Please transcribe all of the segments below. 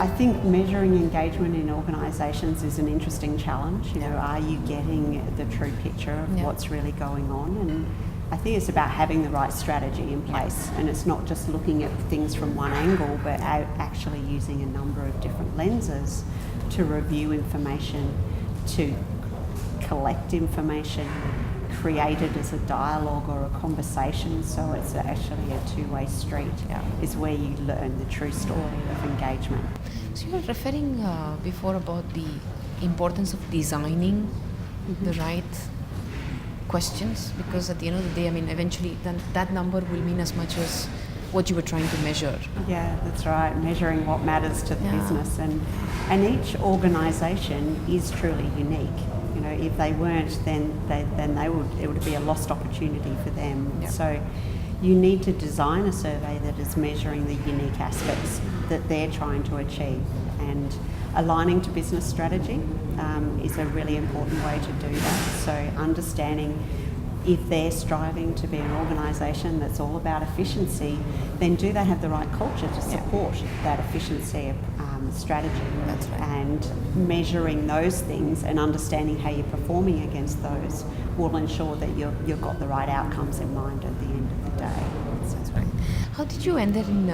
I think measuring engagement in organisations is an interesting challenge. You know, are you getting the true picture of what's really going on? And I think it's about having the right strategy in place, and it's not just looking at things from one angle, but actually using a number of different lenses to review information, to collect information, create it as a dialogue or a conversation, so it's actually a two-way street, is where you learn the true story of engagement. So you were referring before about the importance of designing the right questions, because at the end of the day, I mean, eventually then that number will mean as much as what you were trying to measure. Yeah, that's right, measuring what matters to the business, and each organisation is truly unique. You know, if they weren't, then it would be a lost opportunity for them. So you need to design a survey that is measuring the unique aspects that they're trying to achieve, and aligning to business strategy is a really important way to do that. So understanding if they're striving to be an organisation that's all about efficiency, then do they have the right culture to support that efficiency strategy? That's right. And measuring those things and understanding how you're performing against those will ensure that you've got the right outcomes in mind at the end of the day. That's right. How did you end up in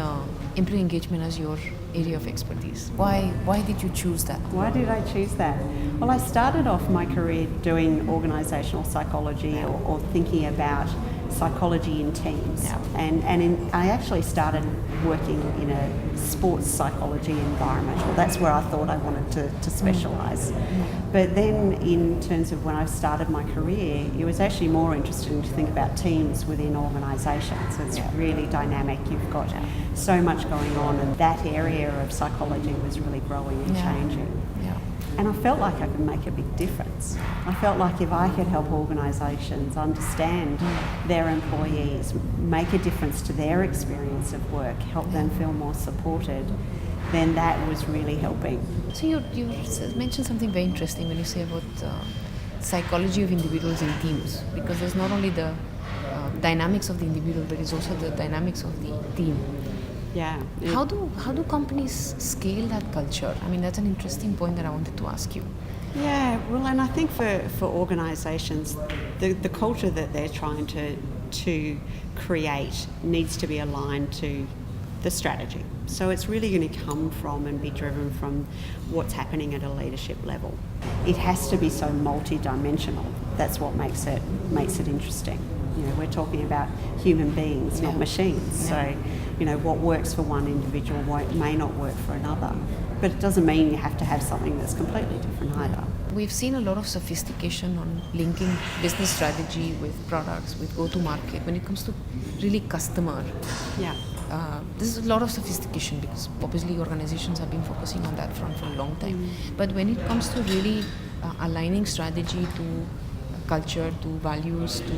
employee engagement as your area of expertise? Why did you choose that? Why did I choose that? Well, I started off my career doing organisational psychology or thinking about psychology in teams. I actually started working in a sports psychology environment. Well, that's where I thought I wanted to specialise. But then in terms of when I started my career, it was actually more interesting to think about teams within organisations. It's really dynamic. You've got so much going on, and that area of psychology was really growing and changing. And I felt like I could make a big difference. I felt like if I could help organisations understand their employees, make a difference to their experience of work, help them feel more supported, then that was really helping. So you mentioned something very interesting when you say about psychology of individuals in teams, because there's not only the dynamics of the individual, but it's also the dynamics of the team. Yeah. How do companies scale that culture? I mean, that's an interesting point that I wanted to ask you. Yeah, well, and I think for organisations, the culture that they're trying to create needs to be aligned to the strategy. So it's really going to come from and be driven from what's happening at a leadership level. It has to be so multi-dimensional. That's what makes it interesting. You know, we're talking about human beings, not machines. So, you know, what works for one individual may not work for another. But it doesn't mean you have to have something that's completely different either. We've seen a lot of sophistication on linking business strategy with products, with go-to-market, when it comes to really customer. This is a lot of sophistication, because obviously organizations have been focusing on that front for a long time. But when it comes to really aligning strategy to culture, to values, to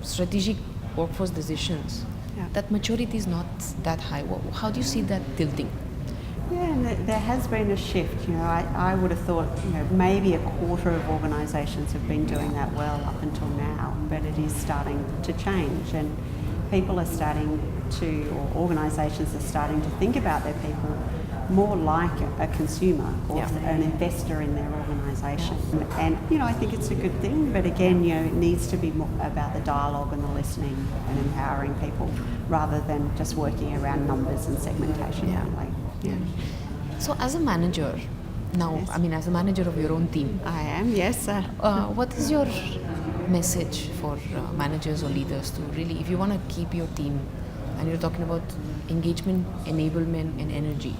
strategic workforce decisions, that maturity is not that high. How do you see that tilting? Yeah, and there has been a shift. You know, I would have thought, you know, maybe a quarter of organisations have been doing that well up until now, but it is starting to change, and people are starting to, or organisations are starting to think about their people more like a consumer or an investor in their organisation. And, you know, I think it's a good thing, but again, you know, it needs to be more about the dialogue and the listening and empowering people rather than just working around numbers and segmentation only. So as a manager, now, I mean, as a manager of your own team. I am, yes. What is your message for managers or leaders to really, if you want to keep your team, and you're talking about engagement, enablement and energy,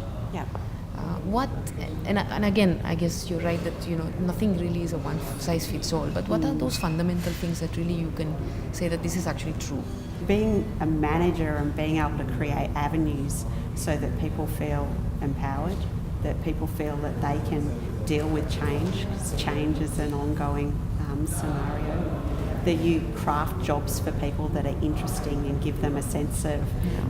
and again, I guess you're right that, you know, nothing really is a one size fits all, but what are those fundamental things that really you can say that this is actually true? Being a manager and being able to create avenues so that people feel empowered, that people feel that they can deal with change, because change is an ongoing scenario, that you craft jobs for people that are interesting and give them a sense of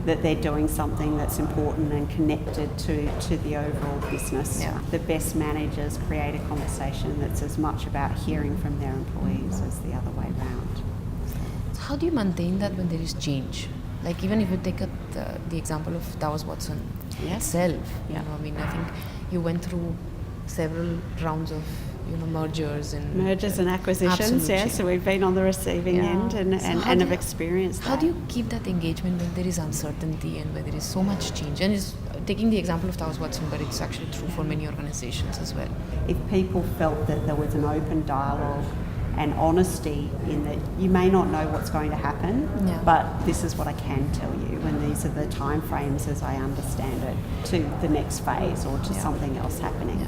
that they're doing something that's important and connected to the overall business. The best managers create a conversation that's as much about hearing from their employees as the other way around. So how do you maintain that when there is change? Like even if you take the example of Towers Watson itself, you know, I mean, I think you went through several rounds of mergers and acquisitions. Absolutely. Yeah, so we've been on the receiving end and have experienced that. How do you keep that engagement when there is uncertainty and when there is so much change? And it's taking the example of Towers Watson, but it's actually true for many organizations as well. If people felt that there was an open dialogue and honesty in that you may not know what's going to happen, but this is what I can tell you, and these are the time frames as I understand it to the next phase or to something else happening.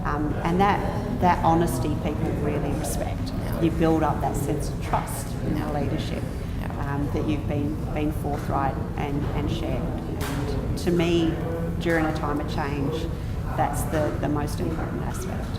And that honesty people really respect. You build up that sense of trust in the leadership, that you've been forthright and shared. And to me, during a time of change, that's the most important aspect.